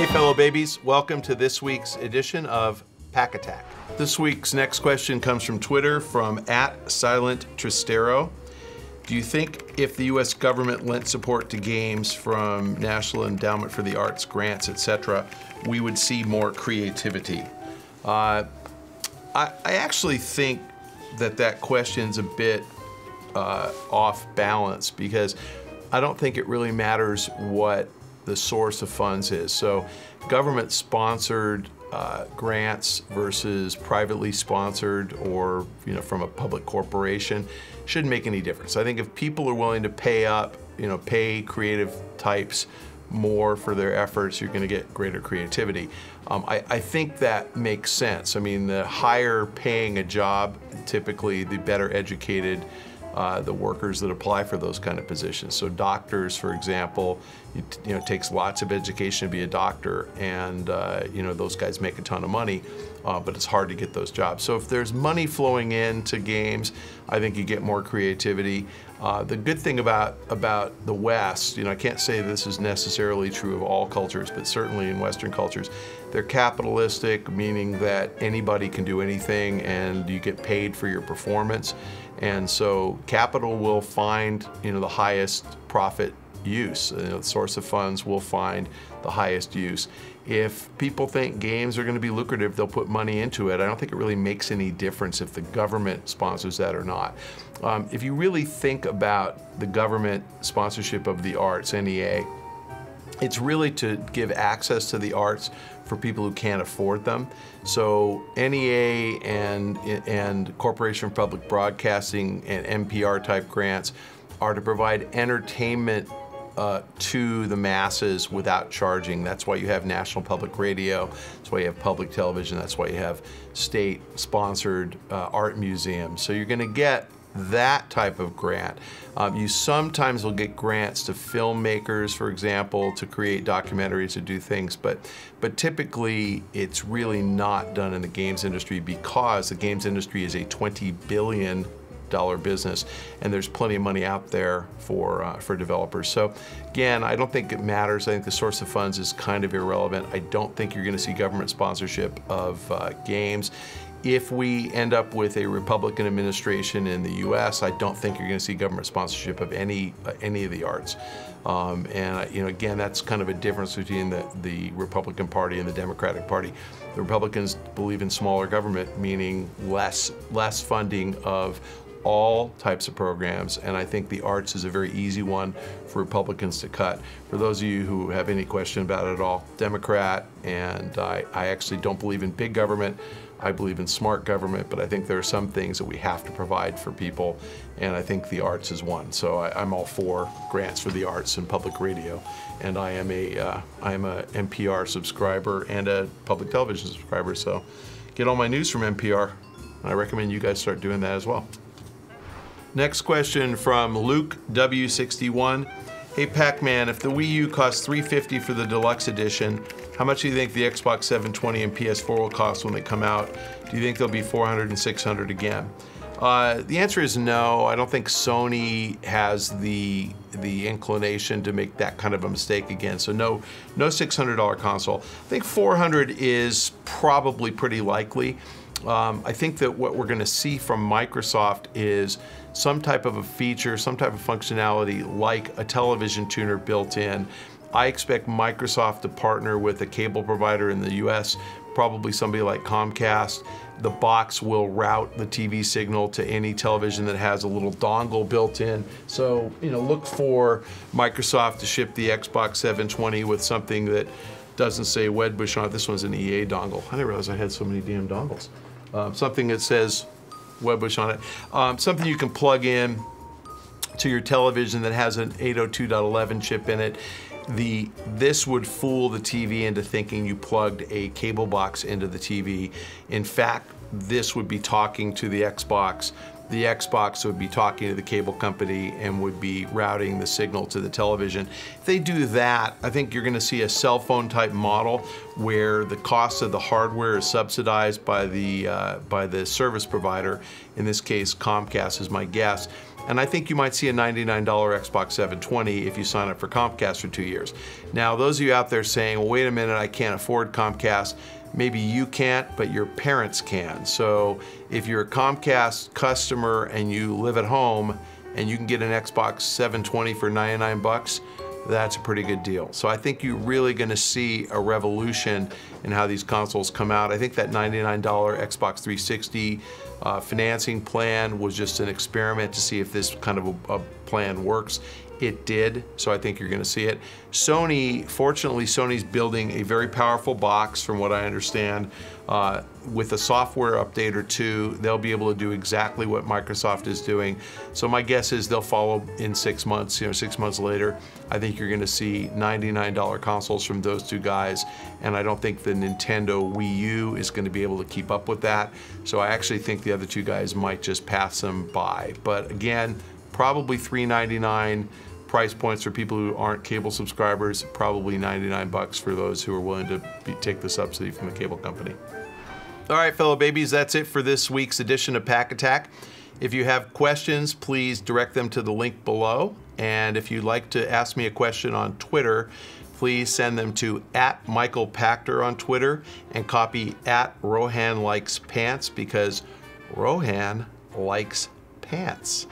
fellow babies, welcome to this week's edition of Pach-Attack. This week's next question comes from Twitter from @SilentTristero. Do you think if the US government lent support to games from National Endowment for the Arts, grants, etc., we would see more creativity? I actually think that question's a bit off balance, because I don't think it really matters what the source of funds is. So government-sponsored grants versus privately sponsored, or from a public corporation, shouldn't make any difference. I think if people are willing to pay up, pay creative types more for their efforts, you're going to get greater creativity. I think that makes sense. I mean, the higher paying a job, typically the better educated the workers that apply for those kind of positions. So doctors, for example, it takes lots of education to be a doctor, and those guys make a ton of money, but it's hard to get those jobs. So if there's money flowing into games, I think you get more creativity. The good thing about the West, I can't say this is necessarily true of all cultures, but certainly in Western cultures, they're capitalistic, meaning that anybody can do anything and you get paid for your performance. And so capital will find the highest profit use. The source of funds will find the highest use. If people think games are going to be lucrative, they'll put money into it. I don't think it really makes any difference if the government sponsors that or not. If you really think about the government sponsorship of the arts, NEA, it's really to give access to the arts for people who can't afford them. So NEA and Corporation for Public Broadcasting and NPR type grants are to provide entertainment to the masses without charging. That's why you have National Public Radio, that's why you have public television, that's why you have state-sponsored art museums. So you're going to get that type of grant. You sometimes will get grants to filmmakers, for example, to create documentaries, to do things, but typically it's really not done in the games industry, because the games industry is a $20 billion business, and there's plenty of money out there for developers. So again, I don't think it matters. I think the source of funds is kind of irrelevant. I don't think you're going to see government sponsorship of games. If we end up with a Republican administration in the US, I don't think you're going to see government sponsorship of any of the arts. Again, that's kind of a difference between the Republican Party and the Democratic Party. The Republicans believe in smaller government, meaning less funding of all types of programs, and I think the arts is a very easy one for Republicans to cut. For those of you who have any question about it at all, Democrat, and I actually don't believe in big government. I believe in smart government, but I think there are some things that we have to provide for people, and I think the arts is one. So I'm all for grants for the arts and public radio, and I am a NPR subscriber and a public television subscriber, so get all my news from NPR. I recommend you guys start doing that as well. Next question from Luke W61. Hey Pac-Man, if the Wii U costs $350 for the deluxe edition, how much do you think the Xbox 720 and PS4 will cost when they come out? Do you think they'll be $400 and $600 again? The answer is no. I don't think Sony has the inclination to make that kind of a mistake again. So no $600 console. I think $400 is probably pretty likely. I think that what we're going to see from Microsoft is some type of a feature, some type of functionality like a television tuner built in. I expect Microsoft to partner with a cable provider in the US, probably somebody like Comcast. The box will route the TV signal to any television that has a little dongle built in. So, look for Microsoft to ship the Xbox 720 with something that doesn't say Wedbush on it. This one's an EA dongle. I didn't realize I had so many damn dongles. Something that says Wedbush on it. Something you can plug in to your television that has an 802.11 chip in it. This would fool the TV into thinking you plugged a cable box into the TV. In fact, this would be talking to the Xbox. The Xbox would be talking to the cable company and would be routing the signal to the television. If they do that, I think you're going to see a cell phone type model where the cost of the hardware is subsidized by the service provider. In this case, Comcast is my guess. And I think you might see a $99 Xbox 720 if you sign up for Comcast for 2 years. Now, those of you out there saying, well, wait a minute, I can't afford Comcast. Maybe you can't, but your parents can. So if you're a Comcast customer and you live at home and you can get an Xbox 720 for 99 bucks, that's a pretty good deal. So I think you're really gonna see a revolution in how these consoles come out. I think that $99 Xbox 360 financing plan was just an experiment to see if this kind of a plan works. It did, so I think you're gonna see it. Sony, fortunately, Sony's building a very powerful box, from what I understand. With a software update or two, they'll be able to do exactly what Microsoft is doing. So my guess is they'll follow in 6 months, 6 months later. I think you're gonna see $99 consoles from those two guys, and I don't think the Nintendo Wii U is gonna be able to keep up with that. So I actually think the other two guys might just pass them by. But again, probably $399 price points for people who aren't cable subscribers, probably 99 bucks for those who are willing to take the subsidy from the cable company. All right, fellow babies, that's it for this week's edition of Pack-Attack. If you have questions, please direct them to the link below. And if you'd like to ask me a question on Twitter, please send them to @MichaelPachter on Twitter and copy @RohanLikesPants, because Rohan likes pants.